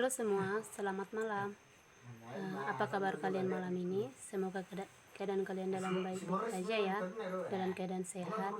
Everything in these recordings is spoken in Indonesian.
Halo semua, selamat malam. Apa kabar kalian malam ini? Semoga keadaan kalian dalam baik-baik saja ya, dalam keadaan sehat.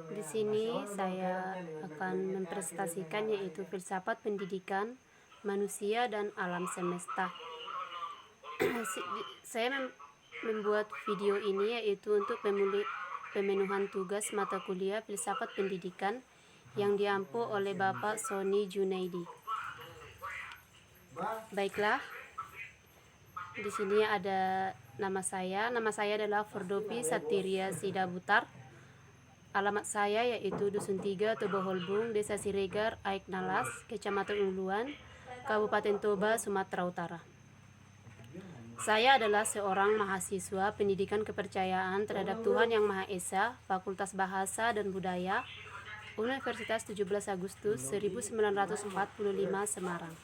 Di sini saya akan mempresentasikan yaitu filsafat pendidikan, manusia dan alam semesta. Saya membuat video ini yaitu untuk pemenuhan tugas mata kuliah filsafat pendidikan yang diampu oleh Bapak Sony Junaidi. Baiklah, di sini ada nama saya. Nama saya adalah Fordopi Satiria Sidabutar. Alamat saya yaitu Dusun 3, Toba Holbung, Desa Siregar, Aik Nalas, Kecamatan Uluan, Kabupaten Toba, Sumatera Utara. Saya adalah seorang mahasiswa pendidikan kepercayaan terhadap Tuhan Yang Maha Esa, Fakultas Bahasa dan Budaya, Universitas 17 Agustus 1945 Semarang.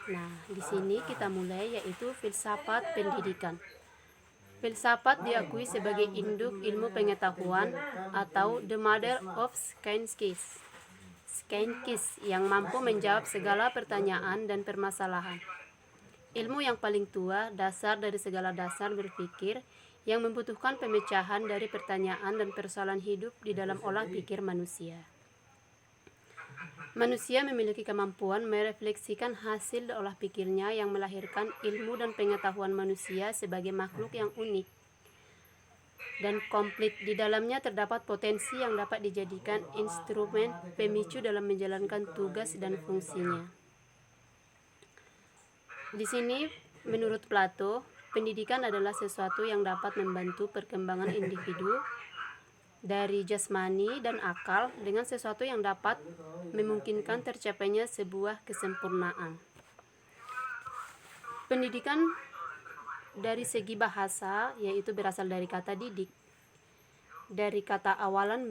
Nah, di sini kita mulai yaitu filsafat pendidikan. Filsafat diakui sebagai induk ilmu pengetahuan atau the mother of sciences yang mampu menjawab segala pertanyaan dan permasalahan. Ilmu yang paling tua, dasar dari segala dasar berpikir, yang membutuhkan pemecahan dari pertanyaan dan persoalan hidup di dalam olah pikir manusia. Manusia memiliki kemampuan merefleksikan hasil olah pikirnya yang melahirkan ilmu dan pengetahuan manusia sebagai makhluk yang unik dan komplit. Di dalamnya terdapat potensi yang dapat dijadikan instrumen pemicu dalam menjalankan tugas dan fungsinya. Di sini, menurut Plato, pendidikan adalah sesuatu yang dapat membantu perkembangan individu dari jasmani dan akal dengan sesuatu yang dapat memungkinkan tercapainya sebuah kesempurnaan. Pendidikan dari segi bahasa yaitu berasal dari kata didik. Dari kata awalan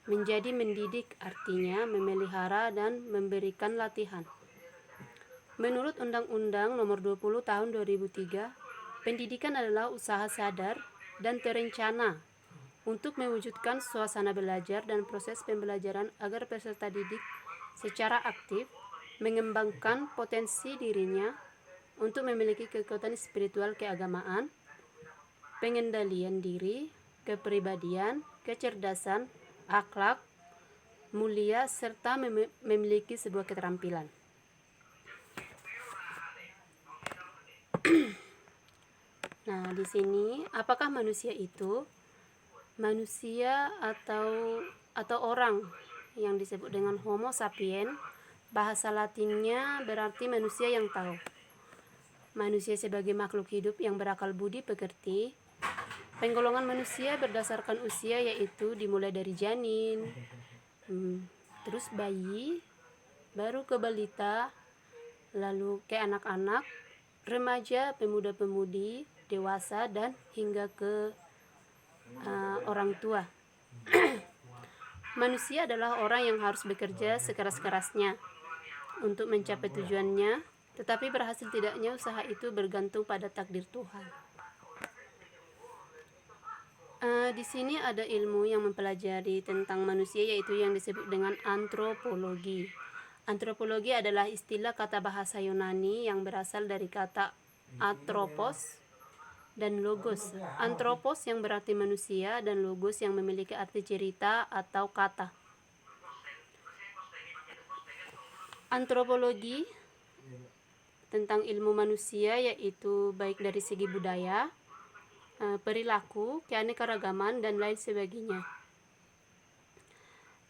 menjadi mendidik, artinya memelihara dan memberikan latihan. Menurut Undang-Undang Nomor 20 Tahun 2003, pendidikan adalah usaha sadar dan terencana untuk mewujudkan suasana belajar dan proses pembelajaran agar peserta didik secara aktif mengembangkan potensi dirinya untuk memiliki kekuatan spiritual keagamaan, pengendalian diri, kepribadian, kecerdasan, akhlak mulia, serta memiliki sebuah keterampilan. Nah, di sini apakah manusia itu? Manusia atau orang yang disebut dengan Homo sapiens, bahasa Latinnya berarti manusia yang tahu. Manusia sebagai makhluk hidup yang berakal budi pekerti. Penggolongan manusia berdasarkan usia yaitu dimulai dari janin, terus bayi, baru ke balita, lalu ke anak-anak, remaja, pemuda-pemudi, dewasa, dan hingga ke orang tua. Manusia adalah orang yang harus bekerja sekeras-kerasnya untuk mencapai tujuannya, tetapi berhasil tidaknya usaha itu bergantung pada takdir Tuhan. Di sini ada ilmu yang mempelajari tentang manusia yaitu yang disebut dengan antropologi. Antropologi adalah istilah kata bahasa Yunani yang berasal dari kata anthropos dan logos. Anthropos yang berarti manusia dan logos yang memiliki arti cerita atau kata. Antropologi tentang ilmu manusia yaitu baik dari segi budaya, perilaku, keanekaragaman, dan lain sebagainya.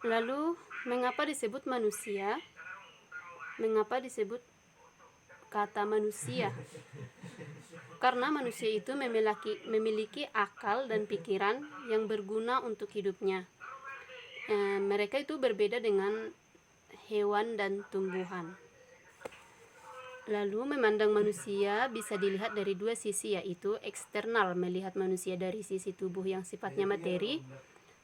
Lalu, mengapa disebut manusia? Mengapa disebut kata manusia? Karena manusia itu memiliki akal dan pikiran yang berguna untuk hidupnya. Mereka itu berbeda dengan hewan dan tumbuhan. Lalu memandang manusia bisa dilihat dari dua sisi, yaitu eksternal, melihat manusia dari sisi tubuh yang sifatnya materi,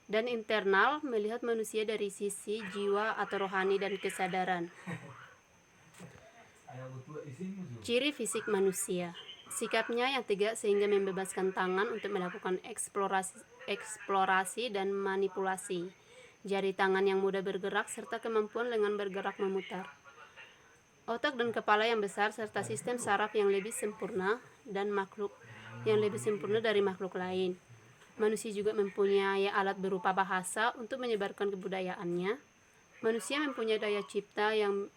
dan internal, melihat manusia dari sisi jiwa atau rohani dan kesadaran. Ciri fisik manusia: sikapnya yang tegak sehingga membebaskan tangan untuk melakukan eksplorasi dan manipulasi. jari tangan yang mudah bergerak, serta kemampuan lengan bergerak memutar. Otak dan kepala yang besar, serta sistem saraf yang lebih sempurna dari makhluk lain. Manusia juga mempunyai alat berupa bahasa untuk menyebarkan kebudayaannya. Manusia mempunyai daya cipta yang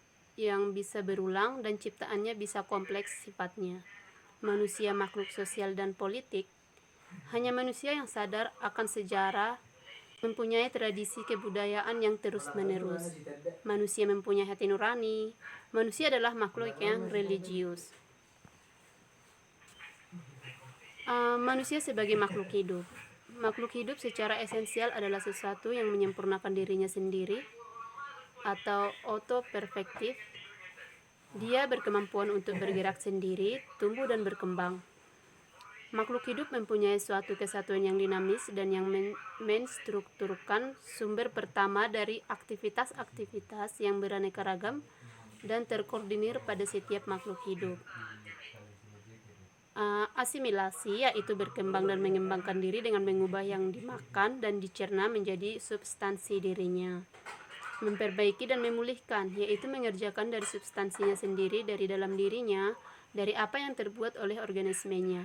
bisa berulang dan ciptaannya bisa kompleks sifatnya. Manusia makhluk sosial dan politik. Hanya manusia yang sadar akan sejarah mempunyai tradisi kebudayaan yang terus-menerus. Manusia mempunyai hati nurani. Manusia adalah makhluk yang religius. Manusia sebagai makhluk hidup. Makhluk hidup secara esensial adalah sesuatu yang menyempurnakan dirinya sendiri atau autoperfektif. Dia berkemampuan untuk bergerak sendiri, tumbuh dan berkembang. Makhluk hidup mempunyai suatu kesatuan yang dinamis dan yang menstrukturkan sumber pertama dari aktivitas-aktivitas yang beraneka ragam dan terkoordinir pada setiap makhluk hidup. Asimilasi yaitu berkembang dan mengembangkan diri dengan mengubah yang dimakan dan dicerna menjadi substansi dirinya. Memperbaiki dan memulihkan yaitu mengerjakan dari substansinya sendiri, dari dalam dirinya, dari apa yang terbuat oleh organismenya.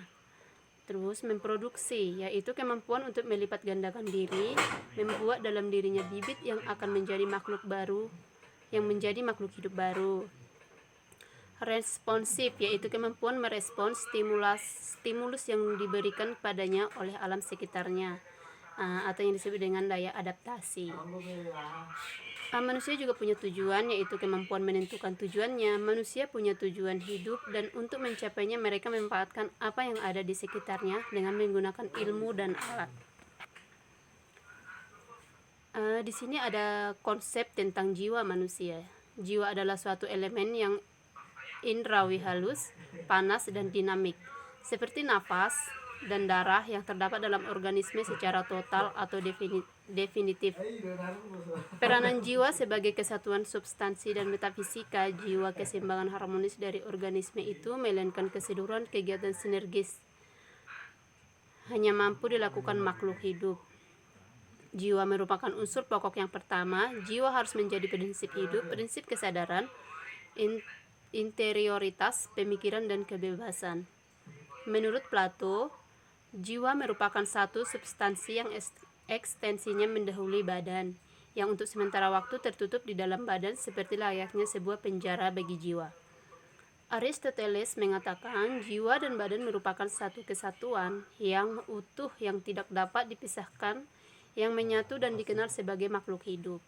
Terus memproduksi, yaitu kemampuan untuk melipat gandakan diri, membuat dalam dirinya bibit yang akan menjadi makhluk baru, yang menjadi makhluk hidup baru. Responsif, yaitu kemampuan merespons stimulus yang diberikan padanya oleh alam sekitarnya, atau yang disebut dengan daya adaptasi. Manusia juga punya tujuan, yaitu kemampuan menentukan tujuannya. Manusia punya tujuan hidup dan untuk mencapainya mereka memanfaatkan apa yang ada di sekitarnya dengan menggunakan ilmu dan alat. Di sini ada konsep tentang jiwa manusia. Jiwa adalah suatu elemen yang indrawi halus, panas dan dinamik, seperti nafas dan darah yang terdapat dalam organisme secara total atau definitif. Peranan jiwa sebagai kesatuan substansi dan metafisika, jiwa keseimbangan harmonis dari organisme itu melainkan keseluruhan kegiatan sinergis hanya mampu dilakukan makhluk hidup. Jiwa merupakan unsur pokok yang pertama. Jiwa harus menjadi prinsip hidup, prinsip kesadaran, interioritas, pemikiran dan kebebasan. Menurut Plato, jiwa merupakan satu substansi yang ekstensinya mendahului badan, yang untuk sementara waktu tertutup di dalam badan seperti layaknya sebuah penjara bagi jiwa. Aristoteles mengatakan jiwa dan badan merupakan satu kesatuan yang utuh yang tidak dapat dipisahkan, yang menyatu dan dikenal sebagai makhluk hidup.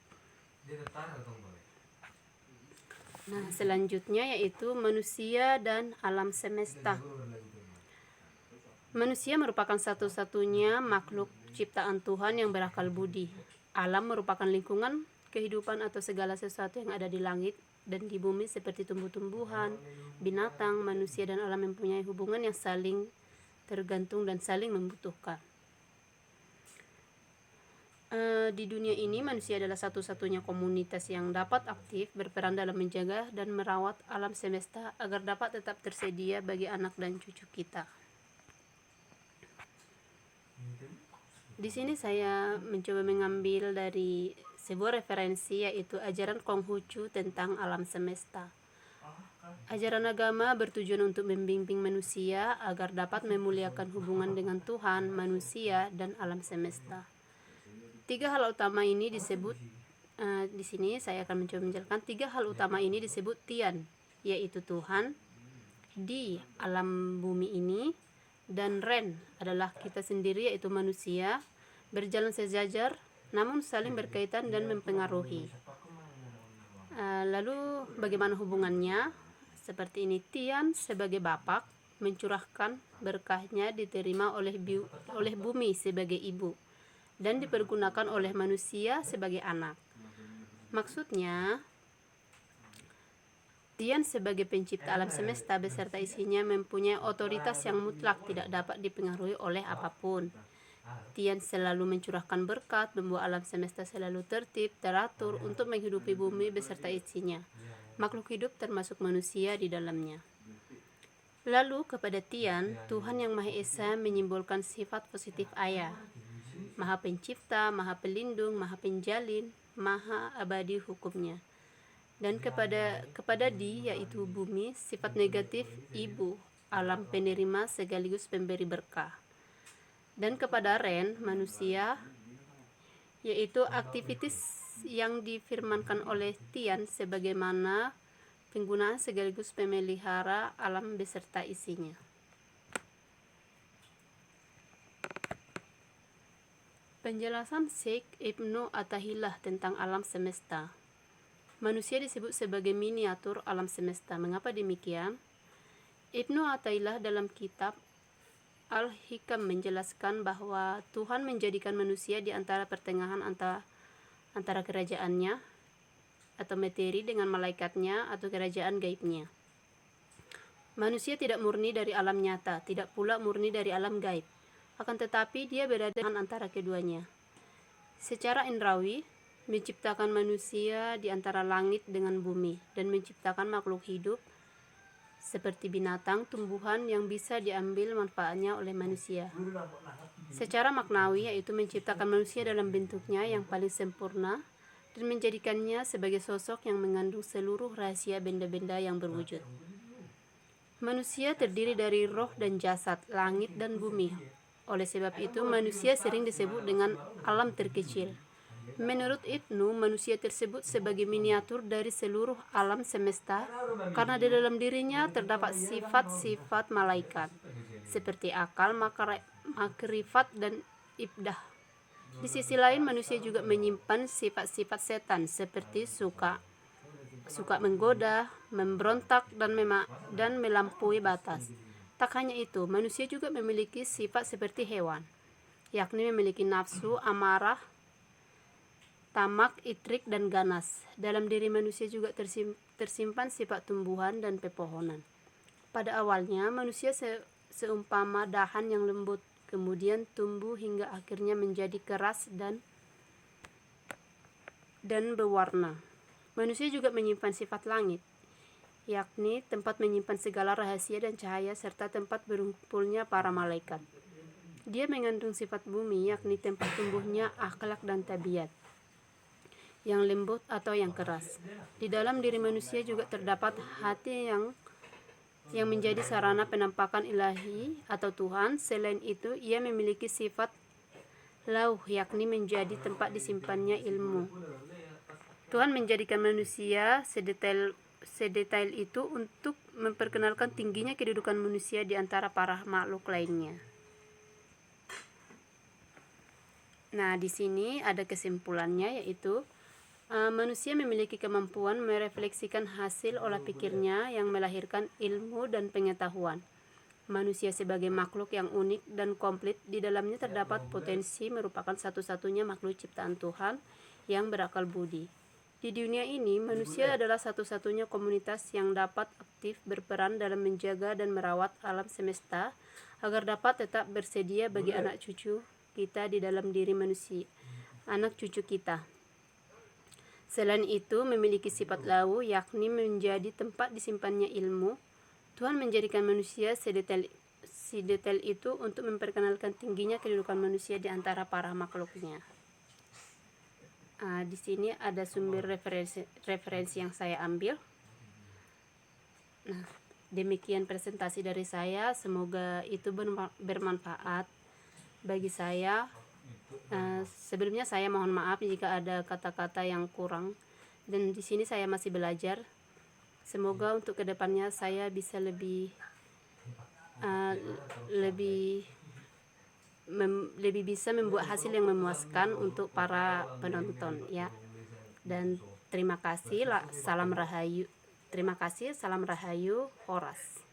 Nah, selanjutnya yaitu manusia dan alam semesta. Manusia merupakan satu-satunya makhluk ciptaan Tuhan yang berakal budi. Alam merupakan lingkungan kehidupan atau segala sesuatu yang ada di langit dan di bumi seperti tumbuh-tumbuhan, binatang, manusia dan alam mempunyai hubungan yang saling tergantung dan saling membutuhkan. Di dunia ini manusia adalah satu-satunya komunitas yang dapat aktif berperan dalam menjaga dan merawat alam semesta agar dapat tetap tersedia bagi anak dan cucu kita. Di sini saya mencoba mengambil dari sebuah referensi, yaitu ajaran Konghucu tentang alam semesta. Ajaran agama bertujuan untuk membimbing manusia agar dapat memuliakan hubungan dengan Tuhan, manusia, dan alam semesta. Tiga hal utama ini disebut, di sini saya akan mencoba menjelaskan tiga hal utama ini disebut Tian, yaitu Tuhan di alam bumi ini, dan Ren adalah kita sendiri yaitu manusia, berjalan sejajar namun saling berkaitan dan mempengaruhi. Lalu bagaimana hubungannya? Seperti ini, Tian sebagai bapak mencurahkan berkahnya diterima oleh bumi sebagai ibu dan dipergunakan oleh manusia sebagai anak. Maksudnya, Tian sebagai pencipta alam semesta beserta isinya mempunyai otoritas yang mutlak, tidak dapat dipengaruhi oleh apapun. Tian selalu mencurahkan berkat, membuat alam semesta selalu tertib, teratur untuk menghidupi bumi beserta isinya, makhluk hidup termasuk manusia di dalamnya. Lalu kepada Tian, Tuhan Yang Maha Esa menyimbolkan sifat positif ayah. Maha Pencipta, Maha Pelindung, Maha Penjalin, Maha Abadi hukumnya. Dan kepada Di, yaitu bumi, sifat negatif ibu, alam penerima sekaligus pemberi berkah. Dan kepada Ren, manusia, yaitu aktivitas yang difirmankan oleh Tian sebagaimana penggunaan sekaligus pemelihara alam beserta isinya. Penjelasan Syekh Ibnu Athaillah tentang alam semesta. Manusia disebut sebagai miniatur alam semesta. Mengapa demikian? Ibnu Athaillah dalam kitab Al-Hikam menjelaskan bahwa Tuhan menjadikan manusia di antara pertengahan antara kerajaannya atau materi dengan malaikatnya atau kerajaan gaibnya. Manusia tidak murni dari alam nyata, tidak pula murni dari alam gaib. Akan tetapi dia berada antara keduanya. Secara indrawi, menciptakan manusia di antara langit dengan bumi dan menciptakan makhluk hidup seperti binatang, tumbuhan yang bisa diambil manfaatnya oleh manusia. Secara maknawi, yaitu menciptakan manusia dalam bentuknya yang paling sempurna dan menjadikannya sebagai sosok yang mengandung seluruh rahasia benda-benda yang berwujud. Manusia terdiri dari roh dan jasad, langit dan bumi. Oleh sebab itu, manusia sering disebut dengan alam terkecil. Menurut Ibnu, manusia tersebut sebagai miniatur dari seluruh alam semesta karena di dalam dirinya terdapat sifat-sifat malaikat seperti akal, makrifat, dan ibdah. Di sisi lain, manusia juga menyimpan sifat-sifat setan seperti suka menggoda, memberontak, dan melampaui batas. Tak hanya itu, manusia juga memiliki sifat seperti hewan, yakni memiliki nafsu, amarah, tamak, itrik, dan ganas. Dalam diri manusia juga tersimpan sifat tumbuhan dan pepohonan. Pada awalnya, manusia seumpama dahan yang lembut, kemudian tumbuh hingga akhirnya menjadi keras dan berwarna. Manusia juga menyimpan sifat langit, yakni tempat menyimpan segala rahasia dan cahaya serta tempat berkumpulnya para malaikat. Dia mengandung sifat bumi, yakni tempat tumbuhnya akhlak dan tabiat yang lembut atau yang keras. Di dalam diri manusia juga terdapat hati yang menjadi sarana penampakan ilahi atau Tuhan. Selain itu, ia memiliki sifat lauh, yakni menjadi tempat disimpannya ilmu. Tuhan menjadikan manusia sedetail itu untuk memperkenalkan tingginya kedudukan manusia di antara para makhluk lainnya. Nah, di sini ada kesimpulannya, yaitu manusia memiliki kemampuan merefleksikan hasil olah pikirnya yang melahirkan ilmu dan pengetahuan. Manusia sebagai makhluk yang unik dan komplit, di dalamnya terdapat potensi merupakan satu-satunya makhluk ciptaan Tuhan yang berakal budi. Di dunia ini, manusia adalah satu-satunya komunitas yang dapat aktif berperan dalam menjaga dan merawat alam semesta agar dapat tetap bersedia bagi anak cucu kita di dalam diri manusia, anak cucu kita. Selain itu, memiliki sifat lau, yakni menjadi tempat disimpannya ilmu. Tuhan menjadikan manusia sedetail itu untuk memperkenalkan tingginya kedudukan manusia di antara para makhluknya. Di sini ada sumber referensi yang saya ambil. Nah, demikian presentasi dari saya. Semoga itu bermanfaat bagi saya. Sebelumnya saya mohon maaf jika ada kata-kata yang kurang, dan di sini saya masih belajar. Semoga untuk kedepannya saya bisa lebih bisa membuat hasil yang memuaskan untuk para penonton, ya. Dan terima kasih, salam rahayu, Horas.